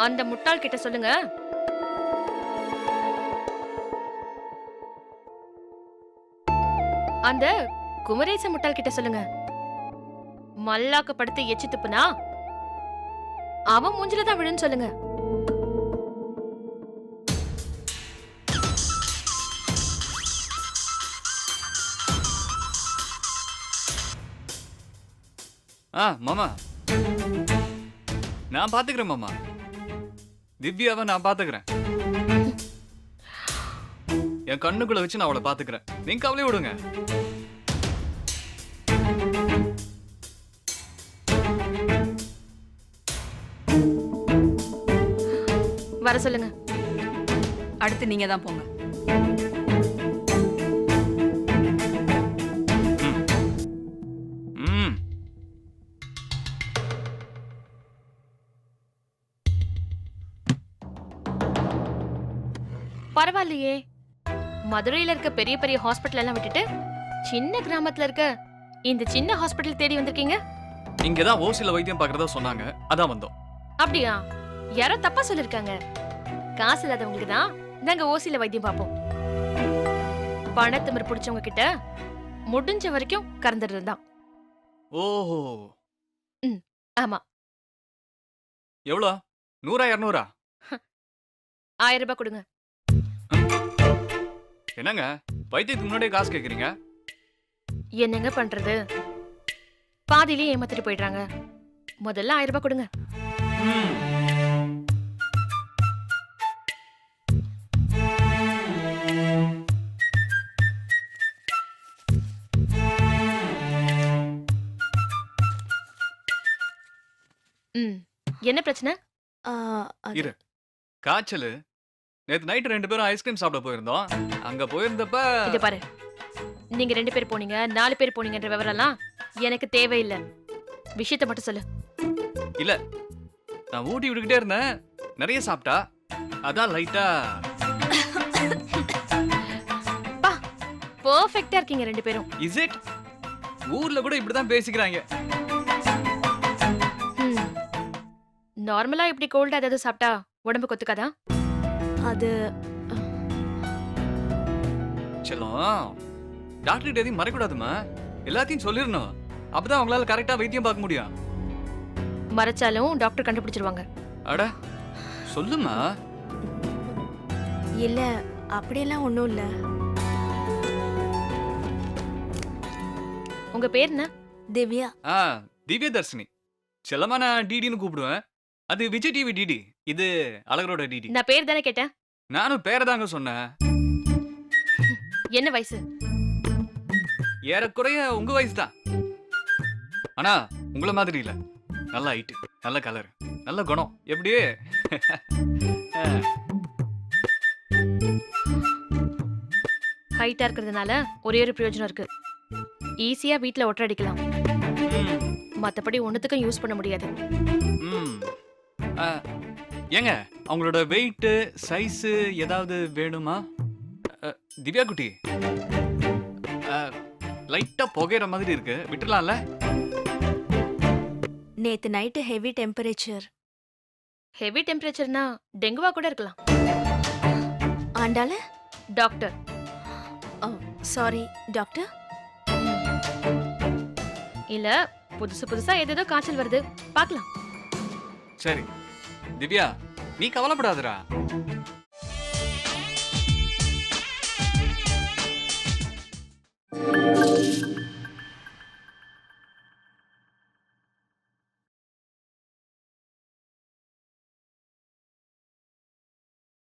அந்த முட்டாள் கிட்ட சொல்லுங்க. அந்த குமரேச முட்டாள் கிட்ட சொல்லுங்க. மல்லாக்க படுத்து எச்சி துப்புனா அவன் மூஞ்சில தான் விழுன்னு சொல்லுங்க. மாமா நான் பாத்துக்கிறேன் மாமா. திவ்யாவை நான் பாத்துக்கிறேன். என் கண்ணுக்குள்ள வச்சு நான் அவளை பாத்துக்கிறேன். நீங்க கவலையை விடுங்க. வர சொல்லுங்க. அடுத்து நீங்க தான் போங்க. ம். பரவாயில்லையே, மதுரையில இருக்க பெரிய பெரிய ஹாஸ்பிட்டல் எல்லாம் விட்டுட்டு சின்ன கிராமத்துல இருக்க இந்த சின்ன ஹாஸ்பிட்டல் தேடி வந்திருக்கீங்க. இங்கதான் ஓசில வைத்தியம் பாக்குறதா சொன்னாங்க, அதான் வந்தோம். அப்படியா? யாரோ தப்பா சொல்லிருக்காங்க. காசு இல்லாதவங்களுக்கு தான் நாங்க ஓசில வைத்தியம் பார்ப்போம். பணத்திமிர் பிடிச்சவங்க கிட்ட முடிஞ்ச வரைக்கும் கறந்துடுறது தான். ஓஹோ. ஆமா. எவ்வளோ? 100 200? 1000 ரூபாய் கொடுங்க. என்னங்க வைத்தியத்துக்கு முன்னாடியே காசு கேக்குறீங்க? என்னங்க பண்றது, பாதியிலேயே ஏமாத்திட்டு போயிடுறாங்க. முதல்ல 1000 ரூபாய் கொடுங்க. ம். ம். என்ன பிரச்சனை? இரு. காய்ச்சல். நேத்து நைட் 2 பேரும் ஐஸ்கிரீம் சாப்பிட போயிருந்தோம். அங்க போயிருந்தப்ப இத பாரு, நீங்க 2 பேர் போனீங்க, 4 பேர் போனீங்கன்ற விவரம்லாம் எனக்கு தேவையில்லை. விஷயத்தை மட்டும் சொல்லு. இல்ல, நான் ஊட்டி விட்டுக்கிட்டே இருந்தேன். நிறைய சாப்பிட்டா, அதான் லைட்டா. பா, பெர்ஃபெக்ட்டா இருக்கீங்க 2 பேரும். Is it? ஊர்ல கூட இப்படிதான் பேசிக்கிறாங்க. நார்மலா இப்படி கோல்டா ஏதாவது சாப்பிட்டா உடம்பு கொத்துக்காதா? அது செல்லம், டாக்டர் கிட்ட எதையும் மறைக்கூடாதுமா. எல்லாத்தையும் சொல்லிடணும். அப்பதான் அவங்களால கரெக்டா வைத்தியம் பார்க்க முடியும். மறைச்சாலும் டாக்டர் கண்டுபிடிச்சிருவாங்க. அட சொல்லுமா. இல்ல, அப்படியெல்லாம் ஒண்ணும் இல்ல. உங்க பேர் என்ன? திவ்யா. திவ்ய தர்ஷினி. செல்லமா நான் டிடின்னு கூப்பிடுவேன். அது விஜய் டிவி டிடி, இது அழகரோட டிடி. நான் பேர் தானே கேட்டேன். நானும் பேரை தாங்க சொன்னேன். என்ன வயசு? ஏறக்குறைய உங்க வயசு தான். ஆனா உங்கள மாதிரி இல்ல. நல்ல ஹைட், நல்ல கலர், நல்ல குணம். எப்படி? ஹைட்டா இருக்கிறதுனால ஒரே ஒரு பிரயோஜனம் இருக்கு. ஈஸியா வீட்ல ஒட்டர் அடிக்கலாம். மத்தபடி ஒண்ணுத்துக்கும் யூஸ் பண்ண முடியாது. ஏங்க அவங்களோட வெயிட் சைஸ் ஏதாவது வேணுமா? திவ்யா குட்டி, லைட்டா புகைற மாதிரி இருக்கு, விட்டுலாம்ல? நேத்து நைட்டு ஹெவி டெம்பரேச்சர். ஹெவி டெம்பரேச்சர்னா டெங்குவா கூட இருக்கலாம். ஆண்டால டாக்டர். Sorry doctor. இல்ல, புதுசா ஏதேதோ காய்ச்சல் வருது, பார்க்கலாம். சரி திவ்யா, நீ கவலைப்படாதடா.